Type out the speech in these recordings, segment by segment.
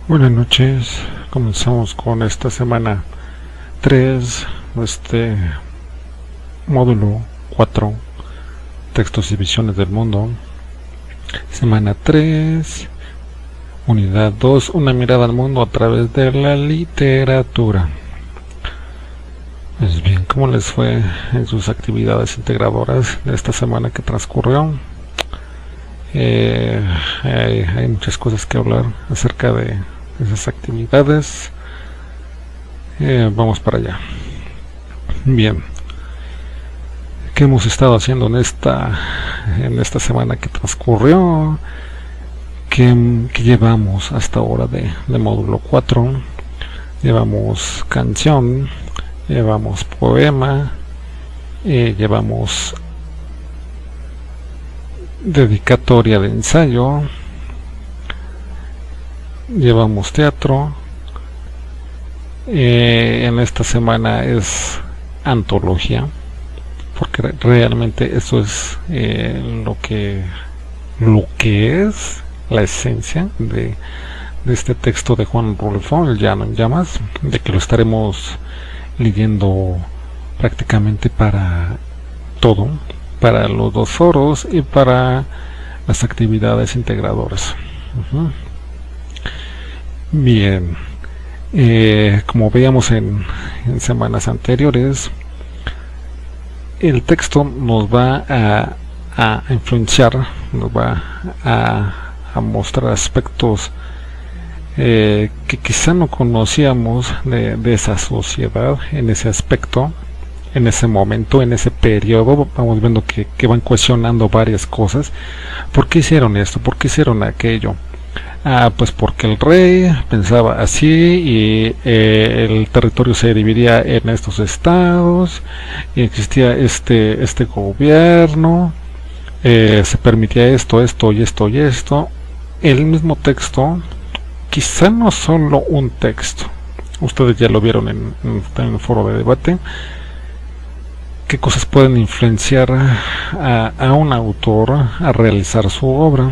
Buenas noches, comenzamos con esta semana 3 de este módulo 4, textos y visiones del mundo. Semana 3, unidad 2, una mirada al mundo a través de la literatura. Pues bien, ¿cómo les fue en sus actividades integradoras de esta semana que transcurrió? Hay muchas cosas que hablar acerca de esas actividades. Vamos para allá. Bien, ¿qué hemos estado haciendo en esta semana que transcurrió? ¿Qué llevamos hasta ahora de módulo 4? Llevamos canción, llevamos poema, llevamos dedicatoria de ensayo, llevamos teatro. En esta semana es antología, porque realmente eso es lo que es la esencia de este texto de Juan Rulfo, El Llano en Llamas, de que lo estaremos leyendo prácticamente para todo, para los dos foros y para las actividades integradoras. Bien, como veíamos en semanas anteriores, el texto nos va a influenciar, nos va a mostrar aspectos que quizá no conocíamos de esa sociedad en ese aspecto, en ese momento, en ese periodo. Vamos viendo que van cuestionando varias cosas. ¿Por qué hicieron esto? ¿Por qué hicieron aquello? Pues porque el rey pensaba así y el territorio se dividía en estos estados y existía este gobierno, se permitía esto y esto. El mismo texto, quizá no solo un texto, ustedes ya lo vieron en el foro de debate, qué cosas pueden influenciar a un autor a realizar su obra.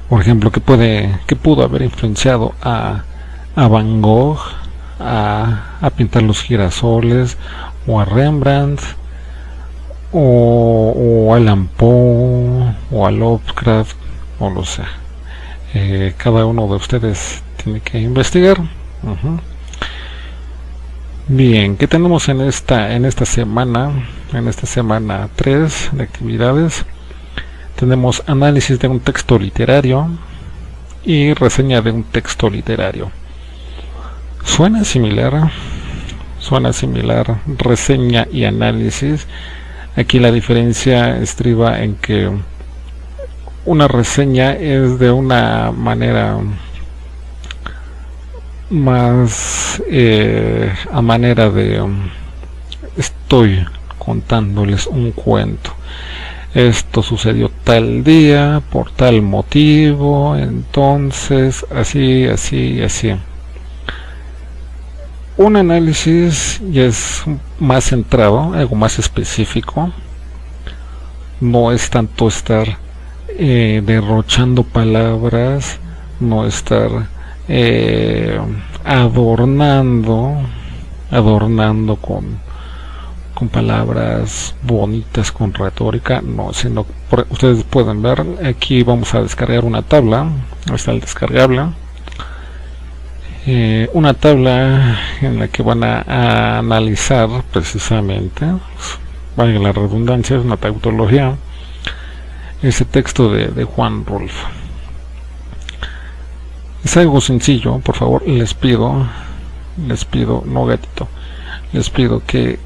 Por ejemplo, ¿qué pudo haber influenciado a Van Gogh a pintar los girasoles, o a Rembrandt, o a Allan Poe, o a Lovecraft? No lo sé. Cada uno de ustedes tiene que investigar. Bien, ¿qué tenemos en esta semana? En esta semana 3 de actividades tenemos análisis de un texto literario y reseña de un texto literario. Suena similar reseña y análisis. Aquí la diferencia estriba en que una reseña es de una manera más a manera de estoy contándoles un cuento. Esto sucedió tal día, por tal motivo, entonces, así. Un análisis ya es más centrado, algo más específico. No es tanto estar derrochando palabras, no estar adornando con palabras bonitas, con retórica, no, sino ustedes pueden ver, aquí vamos a descargar una tabla, está el descargable, una tabla en la que van a analizar precisamente, valga la redundancia, es una tautología, ese texto de Juan Rulfo. Es algo sencillo, por favor, les pido, no gatito, les pido que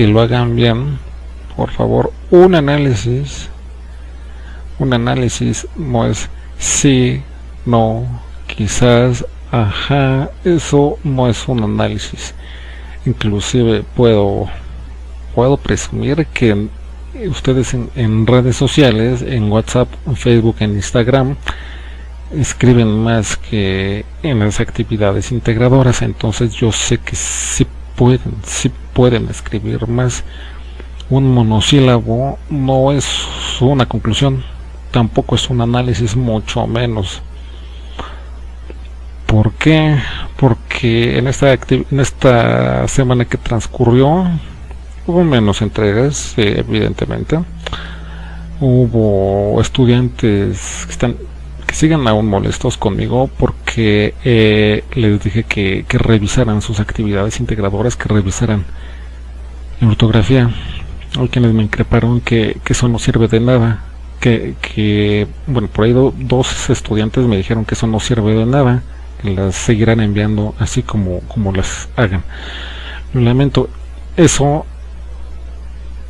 lo hagan bien, por favor. Un análisis no es sí, no, quizás, ajá. Eso no es un análisis. Inclusive puedo presumir que ustedes en redes sociales, en WhatsApp, en Facebook, en Instagram, escriben más que en las actividades integradoras. Entonces yo sé que sí pueden escribir más. Un monosílabo no es una conclusión, tampoco es un análisis, mucho menos. ¿Por qué? Porque en esta semana que transcurrió hubo menos entregas, evidentemente. Hubo estudiantes que siguen aún molestos conmigo porque les dije que revisaran sus actividades integradoras, que revisaran la ortografía. Hay quienes me increparon que eso no sirve de nada, bueno, por ahí dos estudiantes me dijeron que eso no sirve de nada, que las seguirán enviando así como las hagan. Lo lamento, eso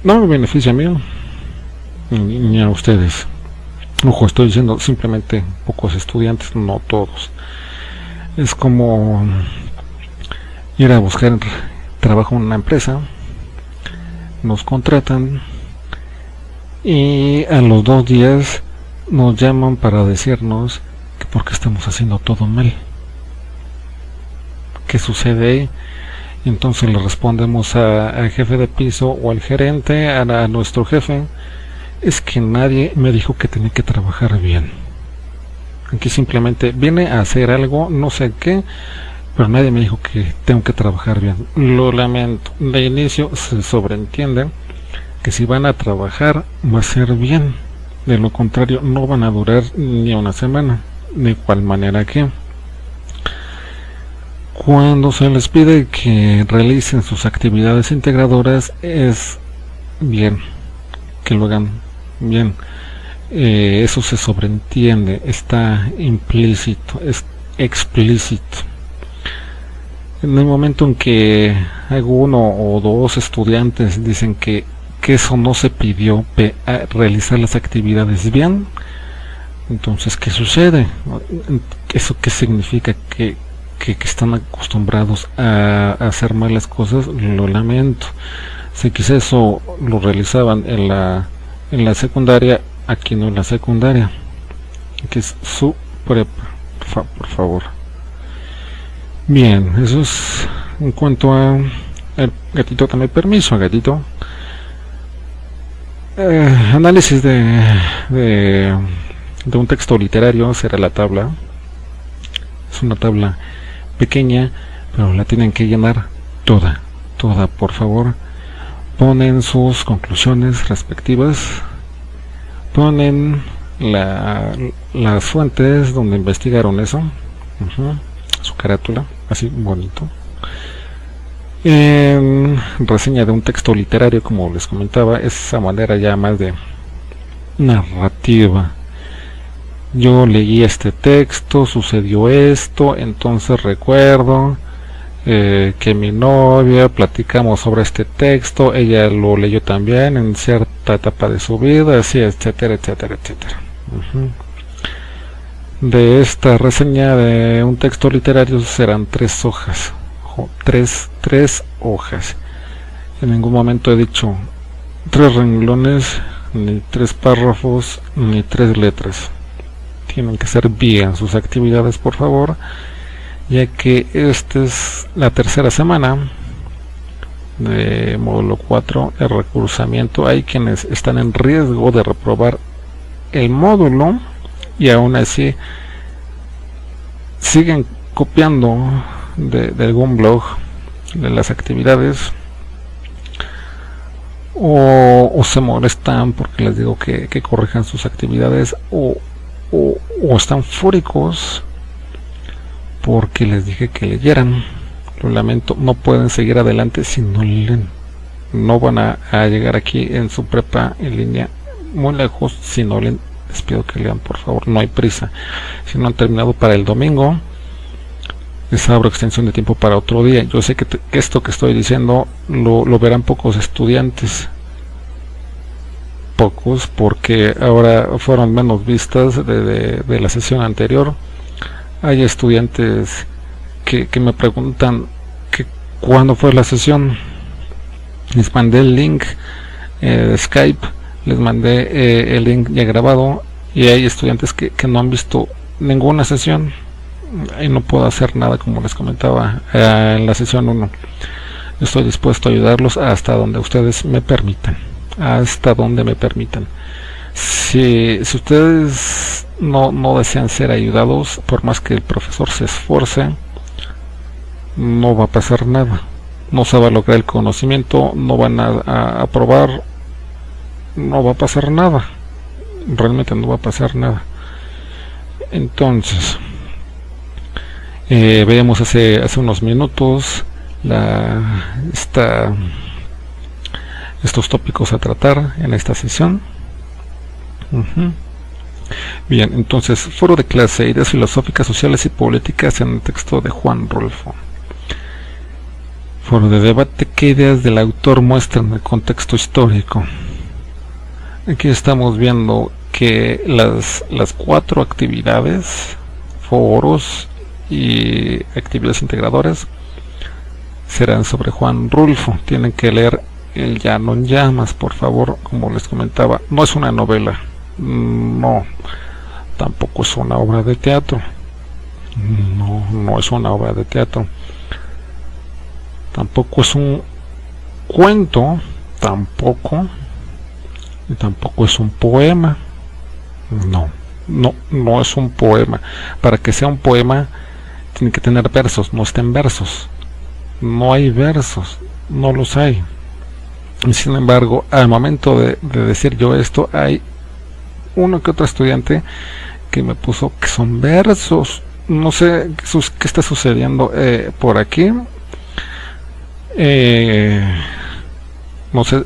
no me beneficia a mí ni a ustedes. Ojo, estoy diciendo simplemente pocos estudiantes, no todos. Es como ir a buscar trabajo en una empresa, nos contratan y a los 2 días nos llaman para decirnos que porque estamos haciendo todo mal. ¿Qué sucede ahí? Entonces le respondemos al jefe de piso o al gerente, a nuestro jefe: es que nadie me dijo que tenía que trabajar bien. Aquí simplemente viene a hacer algo, no sé qué, pero nadie me dijo que tengo que trabajar bien. Lo lamento. De inicio se sobreentiende que si van a trabajar va a ser bien, de lo contrario no van a durar ni una semana. De igual manera que cuando se les pide que realicen sus actividades integradoras, es bien que lo hagan bien. Eso se sobreentiende, está implícito, es explícito. En el momento en que uno o dos estudiantes dicen que eso no se pidió, realizar las actividades bien, entonces ¿qué sucede? ¿Eso qué significa? Que están acostumbrados a hacer malas cosas. Lo lamento. Si quizás eso lo realizaban en la secundaria, aquí no en la secundaria, que es su prepa, por favor. Bien, eso es en cuanto a el gatito. Dame permiso, gatito. Análisis de un texto literario será la tabla. Es una tabla pequeña, pero la tienen que llenar toda, por favor. Ponen sus conclusiones respectivas, ponen las fuentes donde investigaron eso, su carátula, así bonito. En reseña de un texto literario, como les comentaba, esa manera ya más de narrativa. Yo leí este texto, sucedió esto, entonces recuerdo que mi novia, platicamos sobre este texto, ella lo leyó también en cierta etapa de su vida, así, etcétera, etcétera, etcétera. De esta reseña de un texto literario serán 3 hojas, tres hojas. En ningún momento he dicho 3 renglones, ni 3 párrafos, ni 3 letras. Tienen que ser bien sus actividades, por favor, ya que esta es la tercera semana de módulo 4, el recursamiento. Hay quienes están en riesgo de reprobar el módulo y aún así siguen copiando de algún blog de las actividades, o se molestan porque les digo que corrijan sus actividades, o están fúricos porque les dije que leyeran. Lo lamento, no pueden seguir adelante si no leen. No van a llegar aquí en su prepa en línea muy lejos si no leen. Les pido que lean, por favor, no hay prisa. Si no han terminado para el domingo, les abro extensión de tiempo para otro día. Yo sé que esto que estoy diciendo lo verán pocos estudiantes, pocos, porque ahora fueron menos vistas de la sesión anterior. Hay estudiantes que me preguntan que cuándo fue la sesión. Les mandé el link de Skype, les mandé el link ya grabado, y hay estudiantes que no han visto ninguna sesión y no puedo hacer nada, como les comentaba en la sesión 1. Estoy dispuesto a ayudarlos hasta donde ustedes me permitan, Si ustedes no desean ser ayudados. Por más que el profesor se esfuerce, no va a pasar nada, no se va a lograr el conocimiento, no van a aprobar, no va a pasar nada, realmente no va a pasar nada. Entonces, veíamos hace unos minutos estos tópicos a tratar en esta sesión. Bien, entonces, foro de clase, ideas filosóficas, sociales y políticas en el texto de Juan Rulfo. Foro de debate, ¿qué ideas del autor muestran el contexto histórico? Aquí estamos viendo que las 4 actividades, foros y actividades integradoras, serán sobre Juan Rulfo. Tienen que leer El Llano en Llamas, por favor. Como les comentaba, no es una novela, no, tampoco es una obra de teatro, no es una obra de teatro, tampoco es un cuento, tampoco es un poema, no es un poema. Para que sea un poema tiene que tener versos, no está en versos, no hay versos, no los hay. Y sin embargo, al momento de decir yo esto, hay uno que otro estudiante que me puso que son versos. No sé qué está sucediendo por aquí. No sé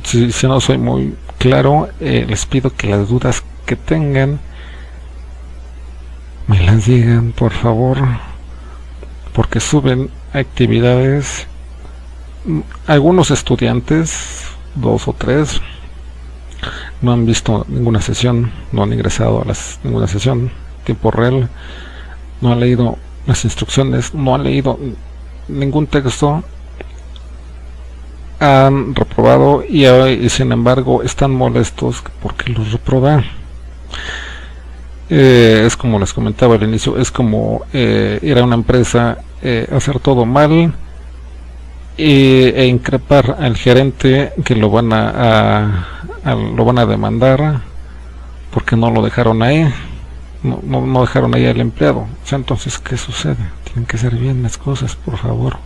si no soy muy claro. Les pido que las dudas que tengan me las digan, por favor, porque suben actividades algunos estudiantes, 2 o 3, no han visto ninguna sesión, no han ingresado a ninguna sesión tiempo real, no han leído las instrucciones, no han leído ningún texto, han reprobado y sin embargo están molestos porque los reproban. Es como les comentaba al inicio, es como ir a una empresa, hacer todo mal e increpar al gerente, que lo van a demandar porque no lo dejaron ahí, no dejaron ahí al empleado. O sea, entonces, ¿qué sucede? Tienen que hacer bien las cosas, por favor.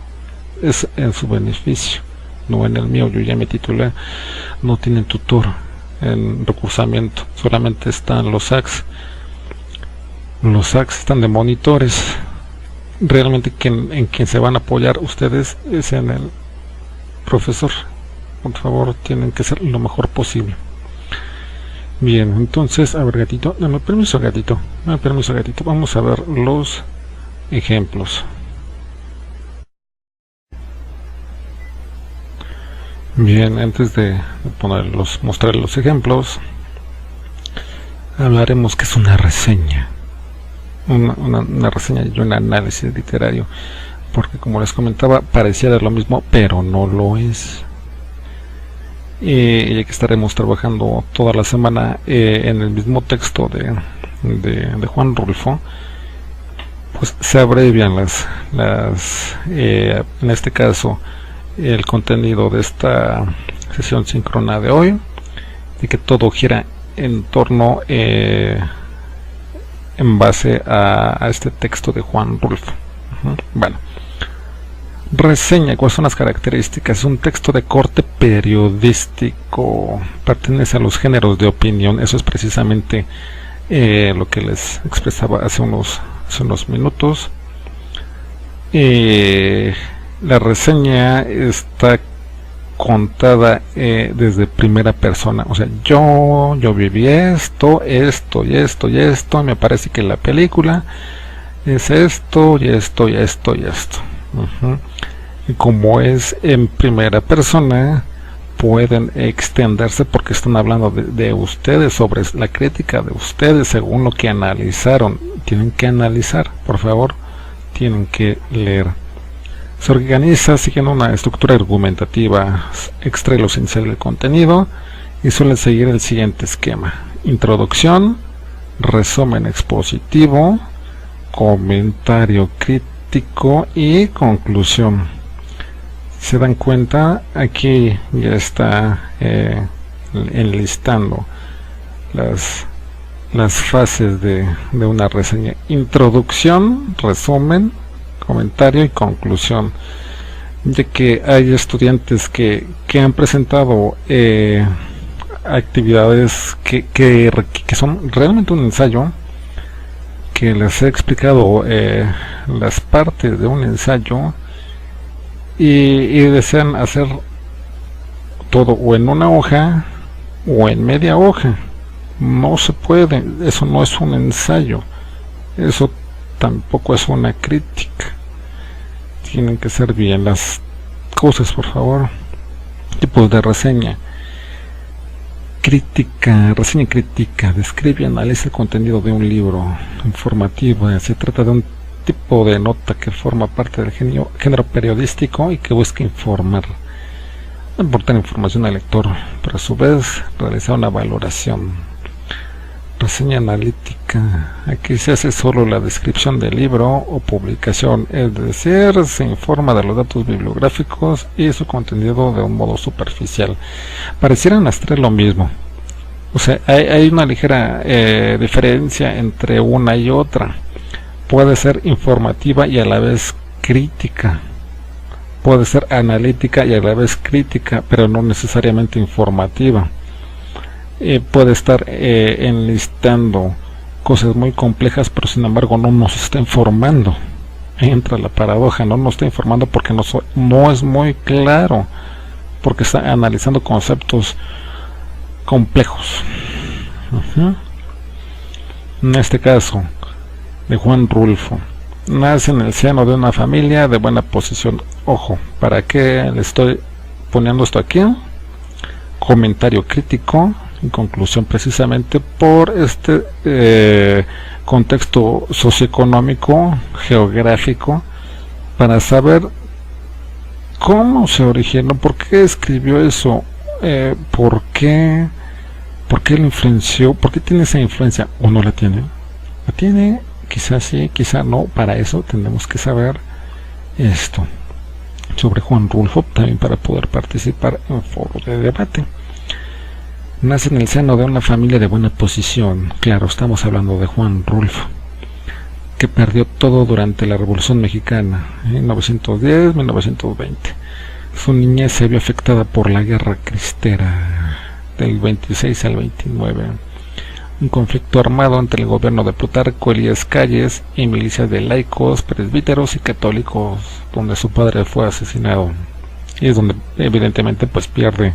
Es en su beneficio, no en el mío. Yo ya me titulé, no tienen tutor en recursamiento, solamente están los SACs. Los SACs están de monitores. Realmente en quien se van a apoyar ustedes es en el profesor. Por favor, tienen que ser lo mejor posible. Bien, entonces, a ver, gatito, dame permiso, gatito, vamos a ver los ejemplos. Bien, antes de mostrar los ejemplos, hablaremos que es una reseña. Una reseña y un análisis literario, porque como les comentaba, pareciera lo mismo, pero no lo es. Ya que estaremos trabajando toda la semana en el mismo texto de Juan Rulfo, pues se abrevian en este caso el contenido de esta sesión síncrona de hoy, de que todo gira en torno en base a este texto de Juan Rulfo. Bueno, reseña, ¿cuáles son las características? Un texto de corte periodístico, pertenece a los géneros de opinión. Eso es precisamente lo que les expresaba hace unos minutos. La reseña está contada desde primera persona, o sea, yo viví esto, y me parece que la película es esto, y esto. Y como es en primera persona, pueden extenderse porque están hablando de ustedes, sobre la crítica de ustedes, según lo que analizaron. Tienen que analizar, por favor, tienen que leer. Se organiza siguiendo una estructura argumentativa, extrae lo esencial del contenido y suele seguir el siguiente esquema: introducción, resumen expositivo, comentario crítico y conclusión. Se dan cuenta, aquí ya está enlistando las fases de una reseña: introducción, resumen, comentario y conclusión, ya que hay estudiantes que han presentado actividades que son realmente un ensayo, que les he explicado las partes de un ensayo, y desean hacer todo o en una hoja o en media hoja. No se puede, eso no es un ensayo, eso tampoco es una crítica. Tienen que ser bien las cosas, por favor. Tipos de reseña: crítica, reseña crítica, describe y analiza el contenido de un libro. Informativa: se trata de un tipo de nota que forma parte del género periodístico y que busca informar, aportar información al lector, pero a su vez realizar una valoración. Reseña analítica: aquí se hace solo la descripción del libro o publicación, es decir, se informa de los datos bibliográficos y su contenido de un modo superficial. Parecieran las tres lo mismo, o sea, hay una ligera diferencia entre una y otra. Puede ser informativa y a la vez crítica, puede ser analítica y a la vez crítica, pero no necesariamente informativa. Puede estar enlistando cosas muy complejas, pero sin embargo no nos está informando. Entra la paradoja: no nos está informando porque no es muy claro, porque está analizando conceptos complejos. En este caso, de Juan Rulfo: nace en el seno de una familia de buena posición. Ojo, ¿para qué le estoy poniendo esto aquí? Comentario crítico. En conclusión, precisamente por este contexto socioeconómico, geográfico, para saber cómo se originó, por qué escribió eso, por qué lo influenció, por qué tiene esa influencia, o no la tiene. La tiene, quizás sí, quizás no. Para eso tenemos que saber esto sobre Juan Rulfo, también para poder participar en foros de debate. Nace en el seno de una familia de buena posición. Claro, estamos hablando de Juan Rulfo, que perdió todo durante la Revolución Mexicana, en 1910-1920. Su niñez se vio afectada por la Guerra Cristera del 26 al 29, un conflicto armado entre el gobierno de Plutarco Elías Calles y milicias de laicos, presbíteros y católicos, donde su padre fue asesinado. Y es donde evidentemente pues pierde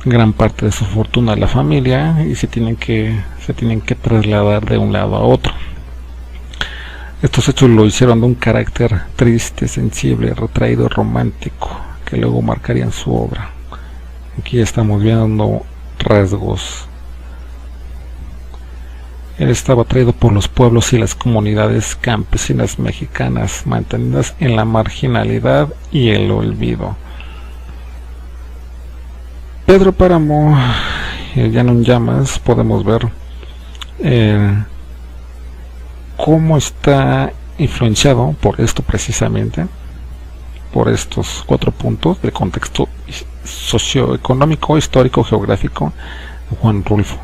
gran parte de su fortuna a la familia, y se tienen que trasladar de un lado a otro. Estos hechos lo hicieron de un carácter triste, sensible, retraído, romántico, que luego marcarían su obra. Aquí estamos viendo rasgos. Él estaba atraído por los pueblos y las comunidades campesinas mexicanas, mantenidas en la marginalidad y el olvido. Pedro Páramo, Llano en Llamas, podemos ver cómo está influenciado por esto, precisamente por estos 4 puntos del contexto socioeconómico, histórico, geográfico de Juan Rulfo.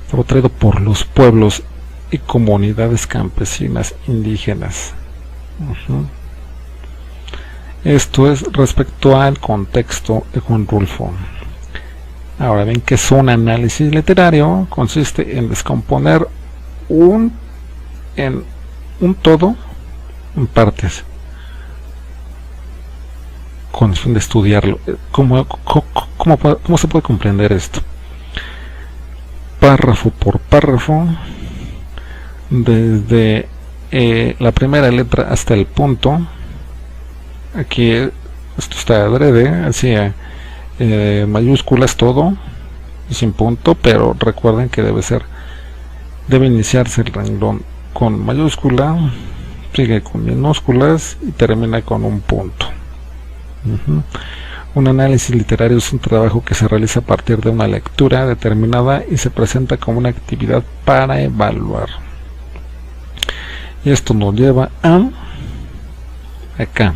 Estaba atraído por los pueblos y comunidades campesinas indígenas. Esto es respecto al contexto de Juan Rulfo. Ahora ven que es un análisis literario, consiste en descomponer un todo en partes, con el fin de estudiarlo. ¿Cómo se puede comprender esto? Párrafo por párrafo, desde la primera letra hasta el punto. Aquí esto está adrede, así mayúsculas todo y sin punto, pero recuerden que debe iniciarse el renglón con mayúscula, sigue con minúsculas y termina con un punto. Un análisis literario es un trabajo que se realiza a partir de una lectura determinada y se presenta como una actividad para evaluar. Y esto nos lleva a acá: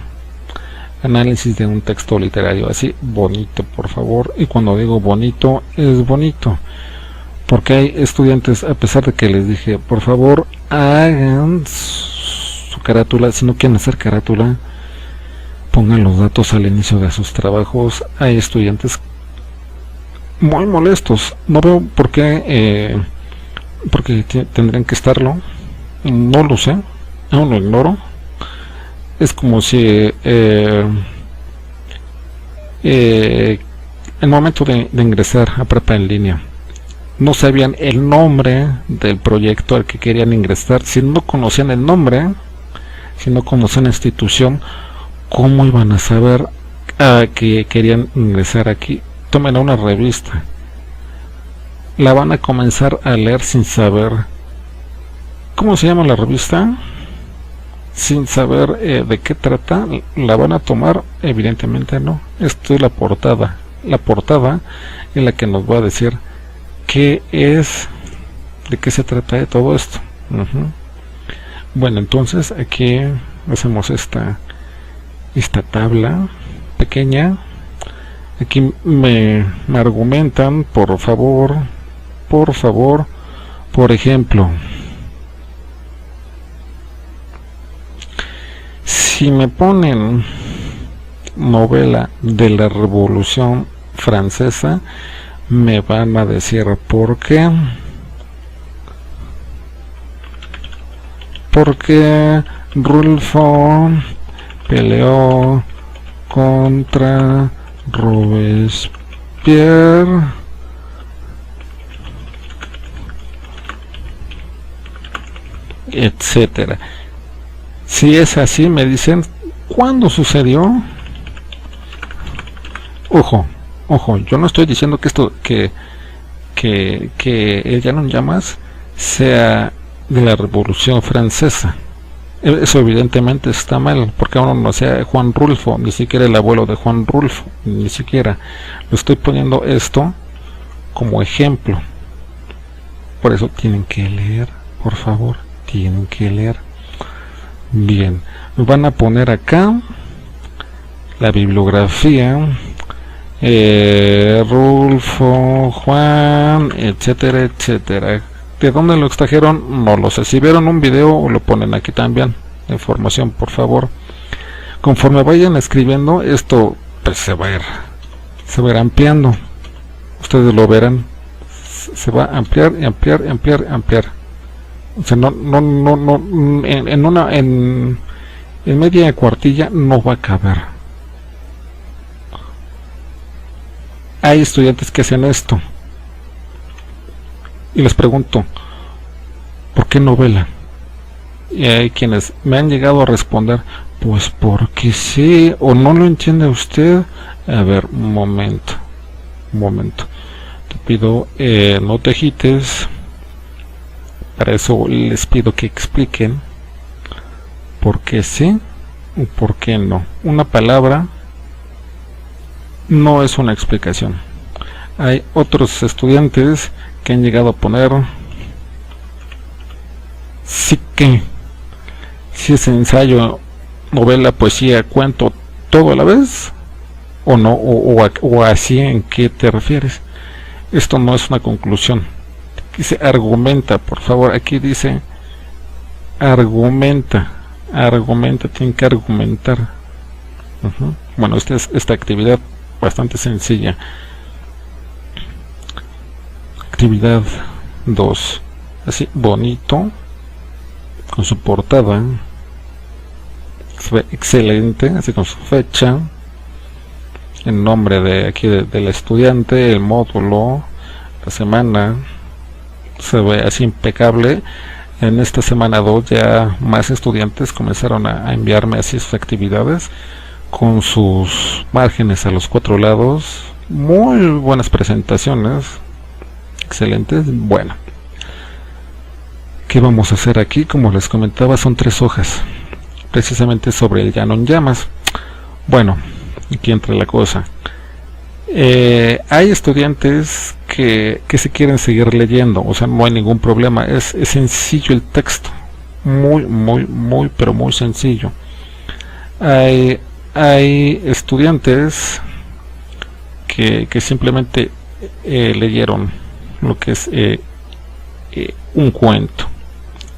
análisis de un texto literario. Así bonito, por favor. Y cuando digo bonito, es bonito. porque hay estudiantes, a pesar de que les dije por favor hagan su carátula, si no quieren hacer carátula pongan los datos al inicio de sus trabajos, hay estudiantes muy molestos. No veo por qué porque tendrían que estarlo, no lo sé, aún lo ignoro. Es como si el momento de ingresar a prepa en línea no sabían el nombre del proyecto al que querían ingresar. Si no conocían el nombre, si no conocían la institución, ¿cómo iban a saber que querían ingresar aquí? Tomen una revista, la van a comenzar a leer sin saber cómo se llama la revista, sin saber de qué trata. La van a tomar, evidentemente no. Esto es la portada es la que nos va a decir qué es, de qué se trata de todo esto. Bueno, entonces aquí hacemos esta tabla pequeña. Aquí me argumentan, por favor, por ejemplo, si me ponen novela de la Revolución Francesa, me van a decir por qué. Porque Rulfo peleó contra Robespierre, etcétera. Si es así, me dicen ¿cuándo sucedió? Ojo, yo no estoy diciendo que esto que el Llano en Llamas sea de la Revolución Francesa. Eso evidentemente está mal, porque uno no sea Juan Rulfo, ni siquiera el abuelo de Juan Rulfo, ni siquiera. Lo estoy poniendo esto como ejemplo. Por eso tienen que leer, por favor, tienen que leer. Bien, van a poner acá la bibliografía, Rulfo, Juan, etcétera, etcétera. ¿De dónde lo extrajeron? No lo sé. Si vieron un video, lo ponen aquí también, la información, por favor. Conforme vayan escribiendo, esto pues se va a ir ampliando. Ustedes lo verán. Se va a ampliar y ampliar y ampliar y ampliar. O sea, en media cuartilla no va a caber. Hay estudiantes que hacen esto. Y les pregunto, ¿por qué novela? Y hay quienes me han llegado a responder, pues porque sí, o no lo entiende usted. A ver, un momento. Te pido, no te agites. Para eso les pido que expliquen por qué sí o por qué no. Una palabra no es una explicación. Hay otros estudiantes que han llegado a poner sí que, si es ensayo, novela, poesía, cuento, todo a la vez, o no, o así. ¿En qué te refieres? Esto no es una conclusión. Dice argumenta, por favor. Aquí dice argumenta, tienen que argumentar. Bueno, esta actividad bastante sencilla. Actividad 2, así bonito, con su portada, se ve excelente, así con su fecha, el nombre de aquí del estudiante, el módulo, la semana, se ve así impecable. En esta semana 2 ya más estudiantes comenzaron a enviarme así sus actividades con sus márgenes a los 4 lados, muy buenas presentaciones, excelentes. Bueno, ¿qué vamos a hacer aquí? Como les comentaba, son 3 hojas precisamente sobre el Llano en Llamas. Bueno, aquí entra la cosa. Hay estudiantes que se quieren seguir leyendo, o sea, no hay ningún problema, es sencillo el texto, muy pero muy sencillo. Hay estudiantes que simplemente leyeron lo que es un cuento.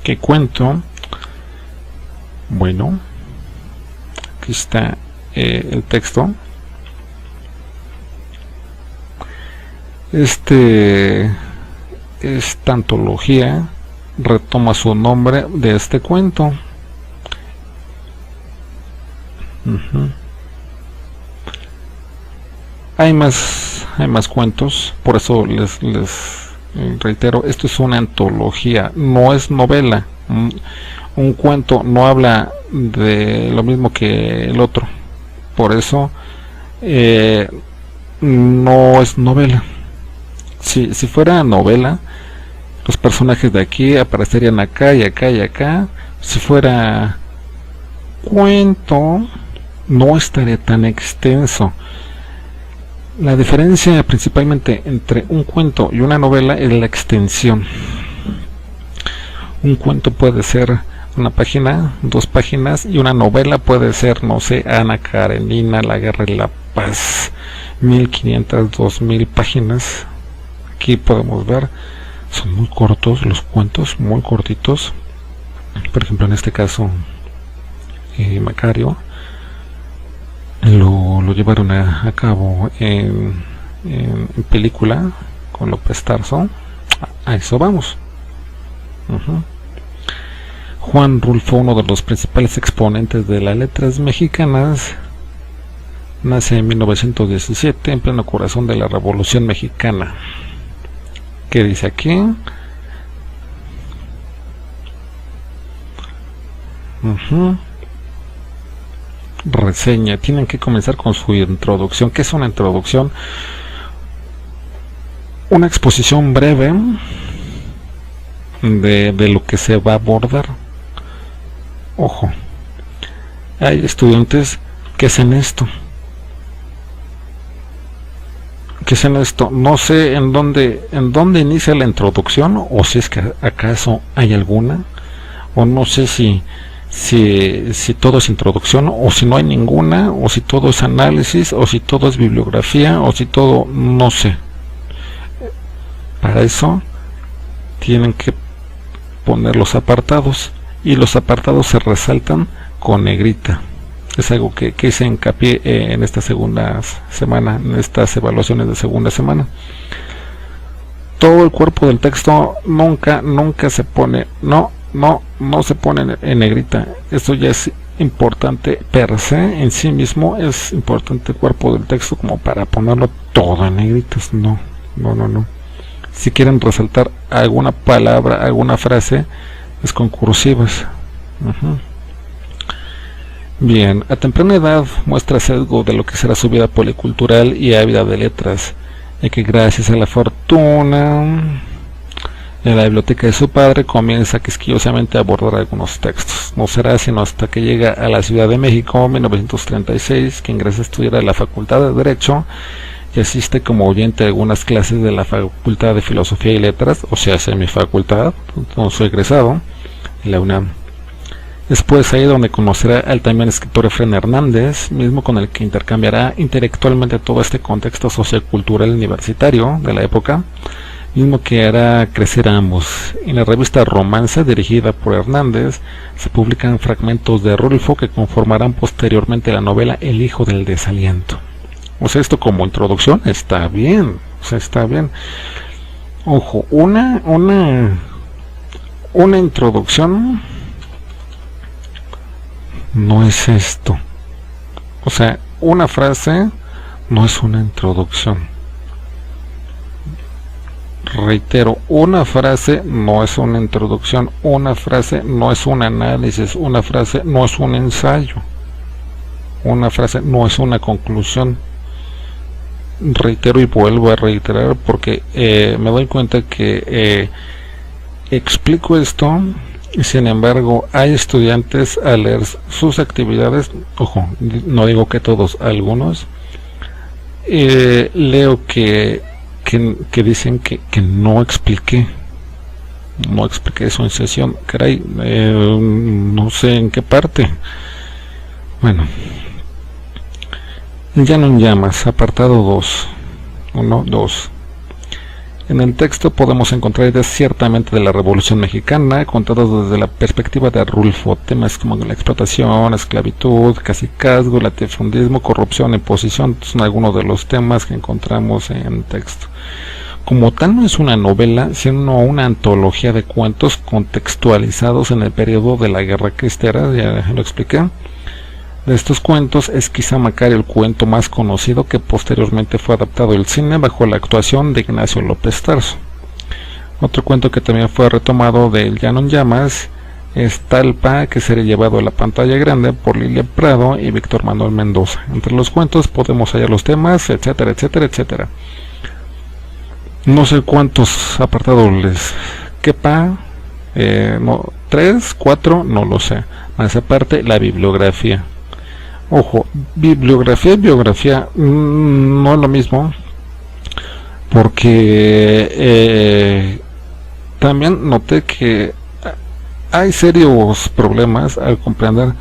¿Qué cuento? Bueno, aquí está el texto. Esta antología retoma su nombre de este cuento. Hay más cuentos, por eso les reitero, esto es una antología, no es novela. Un cuento no habla de lo mismo que el otro, por eso no es novela. Si fuera novela, los personajes de aquí aparecerían acá y acá y acá. Si fuera cuento, no estaría tan extenso. La diferencia principalmente entre un cuento y una novela es la extensión. Un cuento puede ser una página, 2 páginas, y una novela puede ser, no sé, Ana Karenina, La Guerra y la Paz, 1500, 2000 páginas. Aquí podemos ver, son muy cortos los cuentos, muy cortitos. Por ejemplo, en este caso, Macario lo llevaron a cabo en película con López Tarso. A eso vamos. Juan Rulfo, uno de los principales exponentes de las letras mexicanas, nace en 1917 en pleno corazón de la Revolución Mexicana. ¿Qué dice aquí? Reseña. Tienen que comenzar con su introducción. ¿Qué es una introducción? Una exposición breve de lo que se va a abordar. Ojo, hay estudiantes que hacen esto. No sé en dónde inicia la introducción, o si es que acaso hay alguna, o no sé si todo es introducción, o si no hay ninguna, o si todo es análisis, o si todo es bibliografía, o si todo, no sé. Para eso tienen que poner los apartados, y los apartados se resaltan con negrita. Es algo que hice hincapié en esta segunda semana, en estas evaluaciones de segunda semana. Todo el cuerpo del texto nunca se pone, no se pone en negrita. Esto ya es importante per se, en sí mismo es importante el cuerpo del texto como para ponerlo todo en negritas. No. Si quieren resaltar alguna palabra, alguna frase, es con cursivas. Bien, a temprana edad muestra sesgo de lo que será su vida policultural y ávida de letras, ya que gracias a la fortuna en la biblioteca de su padre comienza quisquillosamente a abordar algunos textos. No será sino hasta que llega a la Ciudad de México en 1936 que ingresa a estudiar a la Facultad de Derecho y asiste como oyente a algunas clases de la Facultad de Filosofía y Letras, o sea, mi facultad, donde soy egresado, en la UNAM. Después ahí donde conocerá al también escritor Efrén Hernández, mismo con el que intercambiará intelectualmente todo este contexto sociocultural universitario de la época, mismo que hará crecer a ambos. En la revista Romance, dirigida por Hernández, se publican fragmentos de Rulfo que conformarán posteriormente la novela El hijo del desaliento. O sea, esto como introducción está bien, está bien. Ojo, una introducción no es esto. O sea, una frase no es una introducción. Reitero, una frase no es una introducción, una frase no es un análisis, una frase no es un ensayo, una frase no es una conclusión. Reitero y vuelvo a reiterar porque me doy cuenta que explico esto. Sin embargo, hay estudiantes al leer sus actividades, ojo, no digo que todos, algunos, leo que dicen que no expliqué eso en sesión. Caray, no sé en qué parte. Bueno, ya no llamas, apartado 2. En el texto podemos encontrar ideas ciertamente de la Revolución Mexicana, contadas desde la perspectiva de Arnulfo, temas como la explotación, esclavitud, cacicazgo, latifundismo, corrupción, imposición, son algunos de los temas que encontramos en el texto. Como tal, no es una novela, sino una antología de cuentos contextualizados en el periodo de la Guerra Cristera, ya lo expliqué. De estos cuentos es quizá Macario el cuento más conocido, que posteriormente fue adaptado al cine bajo la actuación de Ignacio López Tarso. Otro cuento que también fue retomado de El Llano en Llamas es Talpa, que sería llevado a la pantalla grande por Lilia Prado y Víctor Manuel Mendoza. Entre los cuentos podemos hallar los temas, etcétera, etcétera, etcétera. No sé cuántos apartados les quepa, 3, 4, no lo sé. Más aparte, la bibliografía. Ojo, bibliografía y biografía no es lo mismo, porque también noté que hay serios problemas al comprender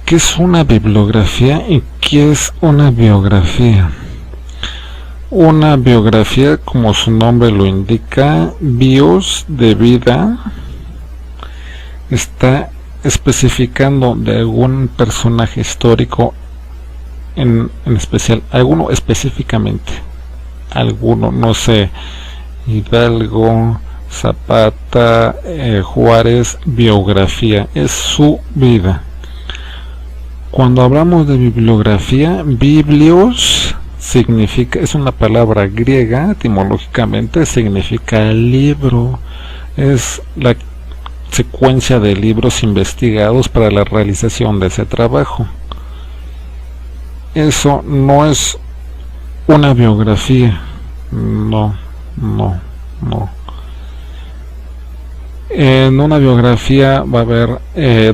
qué es una bibliografía y qué es una biografía. Una biografía, como su nombre lo indica, bios, de vida, está especificando de algún personaje histórico en especial, alguno específicamente, alguno, no sé, Hidalgo, Zapata, Juárez, biografía, es su vida. Cuando hablamos de bibliografía, biblios significa, es una palabra griega, etimológicamente significa libro, es la secuencia de libros investigados para la realización de ese trabajo. Eso no es una biografía, no. En una biografía va a haber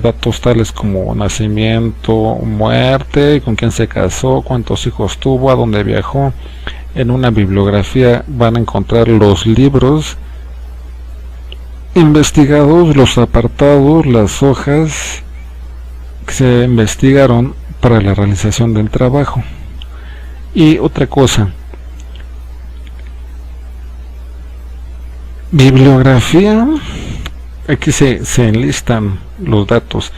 datos tales como nacimiento, muerte, con quién se casó, cuántos hijos tuvo, a dónde viajó. En una bibliografía van a encontrar los libros investigados, los apartados, las hojas que se investigaron para la realización del trabajo. Y otra cosa, bibliografía, aquí se enlistan los datos.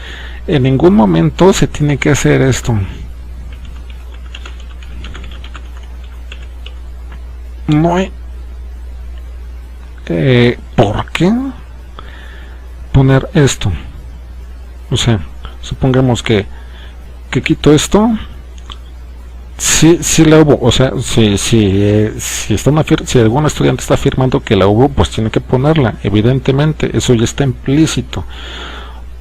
En ningún momento se tiene que hacer esto. No hay ¿por qué poner esto? O sea, supongamos que quito esto. Si la hubo, o sea, si algún estudiante está afirmando que la hubo, pues tiene que ponerla, evidentemente, eso ya está implícito.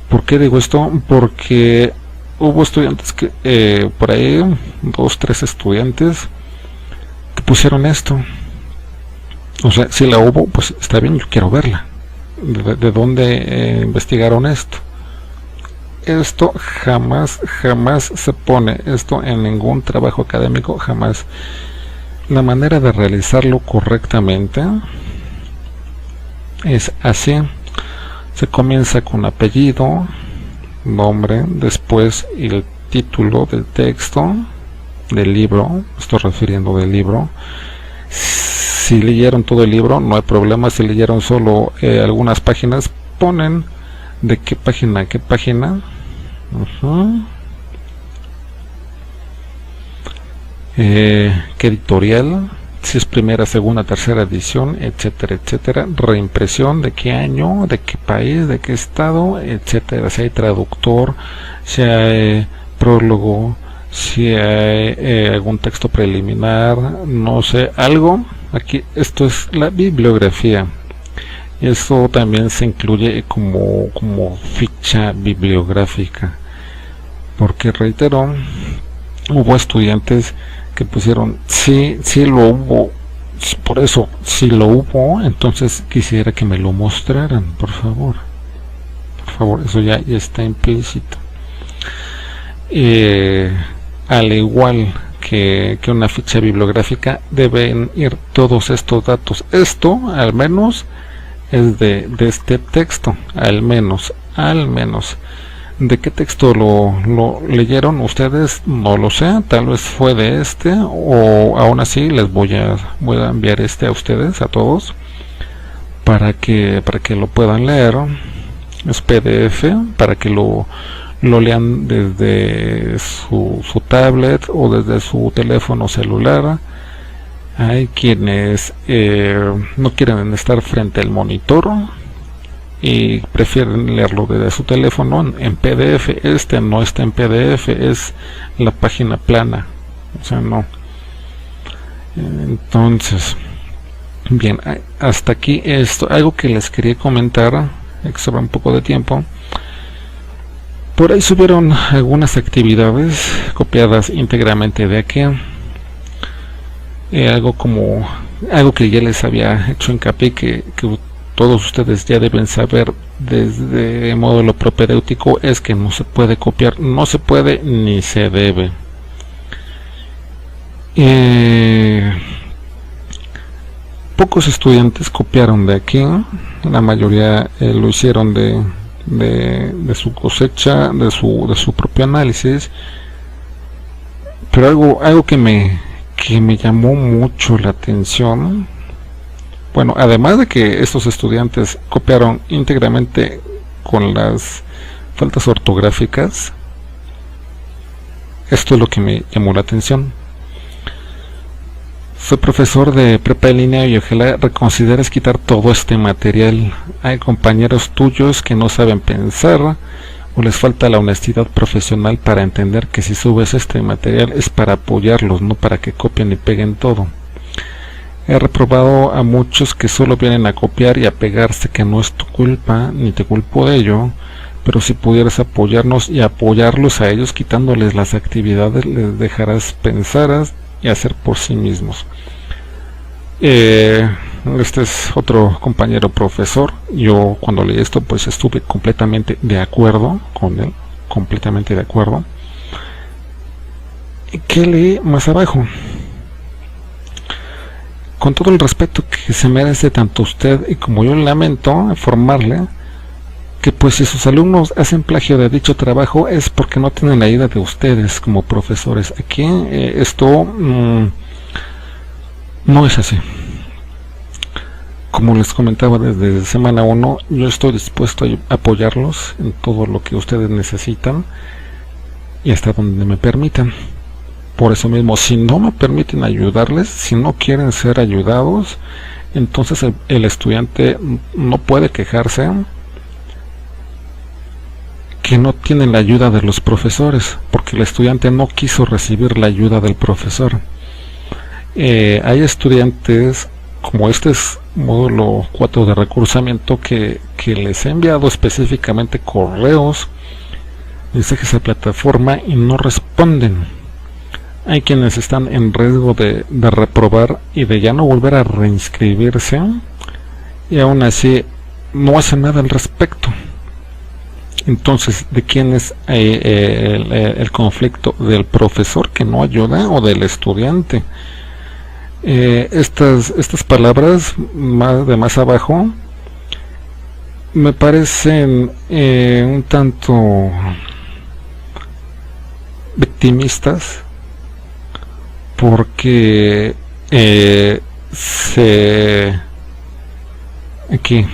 ¿Por qué digo esto? Porque hubo estudiantes que, por ahí, 2, 3 estudiantes que pusieron esto. O sea, si la hubo, pues está bien, yo quiero verla. ¿De dónde investigaron esto? Esto jamás se pone, esto en ningún trabajo académico, jamás. La manera de realizarlo correctamente es así. Se comienza con apellido, nombre, después el título del texto, del libro, estoy refiriendo del libro. Si leyeron todo el libro, no hay problema. Si leyeron solo algunas páginas, ponen de qué página a qué página. Qué editorial, si es primera, segunda, tercera edición, etcétera, etcétera. Reimpresión, de qué año, de qué país, de qué estado, etcétera. Si hay traductor, si hay prólogo, si hay algún texto preliminar, no sé, algo. Aquí esto es la bibliografía. Y eso también se incluye como ficha bibliográfica, porque reitero, hubo estudiantes que pusieron sí lo hubo, por eso si lo hubo, entonces quisiera que me lo mostraran, por favor, eso ya está implícito. Al igual que una ficha bibliográfica, deben ir todos estos datos. Esto al menos es de este texto, al menos. ¿De qué texto lo leyeron ustedes? No lo sé, tal vez fue de este, o aún así les voy a enviar este a ustedes, a todos, para que lo puedan leer. Es PDF, para que lo lean desde su tablet o desde su teléfono celular. Hay quienes no quieren estar frente al monitor y prefieren leerlo desde su teléfono en PDF. Este no está en PDF, es la página plana, o sea, no. Entonces, bien, hasta aquí esto. Algo que les quería comentar, que sobra un poco de tiempo. Por ahí subieron algunas actividades copiadas íntegramente de aquí. Algo que ya les había hecho hincapié, que todos ustedes ya deben saber desde módulo propedéutico, es que no se puede copiar, no se puede ni se debe. Pocos estudiantes copiaron de aquí, la mayoría lo hicieron de su cosecha, de su propio análisis. Pero algo que me llamó mucho la atención, bueno, además de que estos estudiantes copiaron íntegramente con las faltas ortográficas, esto es lo que me llamó la atención. Soy profesor de prepa en línea y ojalá reconsideres quitar todo este material. Hay compañeros tuyos que no saben pensar o les falta la honestidad profesional para entender que si subes este material es para apoyarlos, no para que copien y peguen todo. He reprobado a muchos que solo vienen a copiar y a pegarse, que no es tu culpa, ni te culpo de ello, pero si pudieras apoyarnos y apoyarlos a ellos quitándoles las actividades, les dejarás pensar y hacer por sí mismos. Este es otro compañero profesor. Yo cuando leí esto pues estuve completamente de acuerdo con él, completamente de acuerdo. ¿Qué leí más abajo? Con todo el respeto que se merece tanto usted y como yo, lamento informarle que pues si sus alumnos hacen plagio de dicho trabajo es porque no tienen la ayuda de ustedes como profesores. Aquí esto no es así. Como les comentaba desde semana 1, yo estoy dispuesto a apoyarlos en todo lo que ustedes necesitan y hasta donde me permitan. Por eso mismo, si no me permiten ayudarles, si no quieren ser ayudados, entonces el estudiante no puede quejarse que no tienen la ayuda de los profesores, porque el estudiante no quiso recibir la ayuda del profesor. Hay estudiantes, como este es módulo 4 de recursamiento, que les he enviado específicamente correos, mensajes a plataforma y no responden. Hay quienes están en riesgo de reprobar y de ya no volver a reinscribirse, y aún así no hacen nada al respecto. Entonces, ¿de quién es el conflicto? ¿Del profesor que no ayuda o del estudiante? Estas palabras de más abajo me parecen un tanto victimistas, porque aquí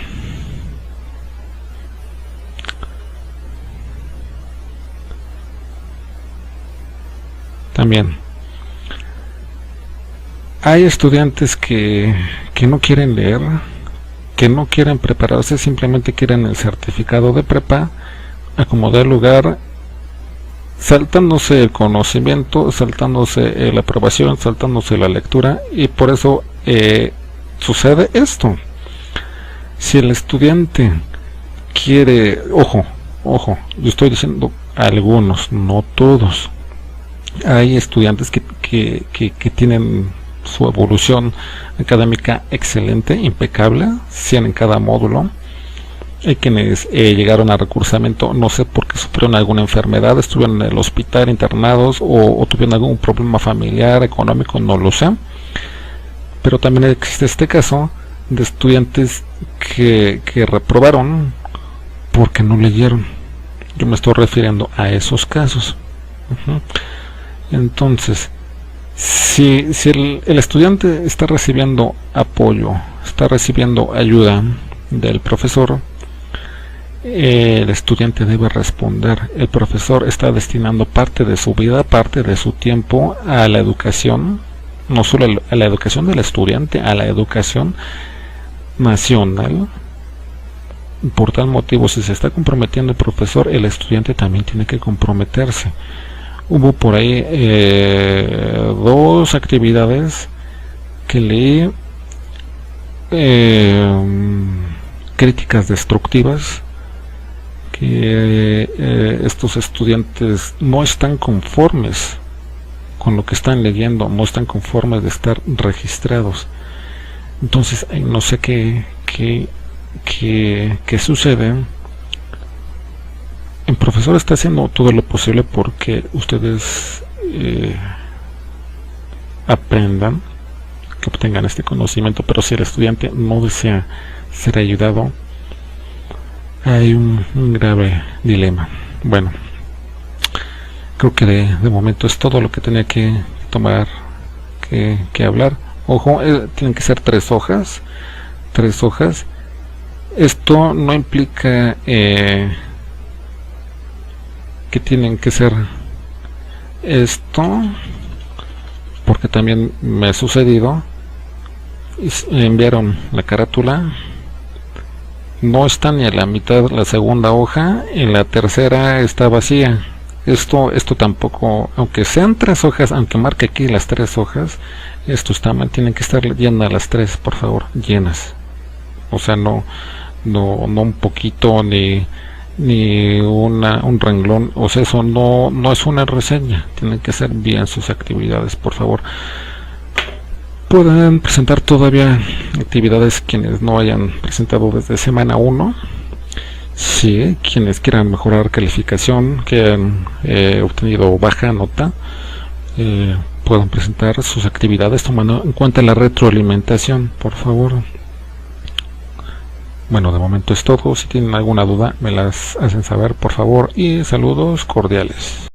también hay estudiantes que no quieren leer, que no quieren prepararse, simplemente quieren el certificado de prepa, acomodar lugar, saltándose el conocimiento, saltándose la aprobación, saltándose la lectura, y por eso sucede esto. Si el estudiante quiere, ojo, yo estoy diciendo algunos, no todos. Hay estudiantes que tienen su evolución académica excelente, impecable, 100 en cada módulo. Hay quienes llegaron a recursamiento, no sé por qué sufrieron alguna enfermedad, estuvieron en el hospital internados o tuvieron algún problema familiar, económico, no lo sé. Pero también existe este caso de estudiantes que reprobaron porque no leyeron. Yo me estoy refiriendo a esos casos. Entonces, si el estudiante está recibiendo apoyo, está recibiendo ayuda del profesor, el estudiante debe responder. El profesor está destinando parte de su vida, parte de su tiempo a la educación, no solo a la educación del estudiante, a la educación nacional. Por tal motivo, si se está comprometiendo el profesor, el estudiante también tiene que comprometerse. Hubo por ahí 2 actividades que leí, críticas destructivas, que estos estudiantes no están conformes con lo que están leyendo, no están conformes de estar registrados. Entonces no sé qué sucede. El profesor está haciendo todo lo posible porque ustedes aprendan, que obtengan este conocimiento, pero si el estudiante no desea ser ayudado, hay un grave dilema. Bueno, creo que de momento es todo lo que tenía que tomar, que hablar. Ojo, tienen que ser 3 hojas. 3 hojas. Esto no implica que tienen que ser esto, porque también me ha sucedido. Me enviaron la carátula, no está ni a la mitad la segunda hoja, en la tercera está vacía. Esto tampoco, aunque sean 3 hojas, aunque marque aquí las 3 hojas, tienen que estar llenas las 3, por favor, llenas. O sea, no un poquito ni un renglón. O sea, eso no es una reseña. Tienen que hacer bien sus actividades, por favor. Pueden presentar todavía actividades quienes no hayan presentado desde semana 1. Sí, quienes quieran mejorar calificación, que han obtenido baja nota, pueden presentar sus actividades tomando en cuenta la retroalimentación, por favor. Bueno, de momento es todo. Si tienen alguna duda, me las hacen saber, por favor, y saludos cordiales.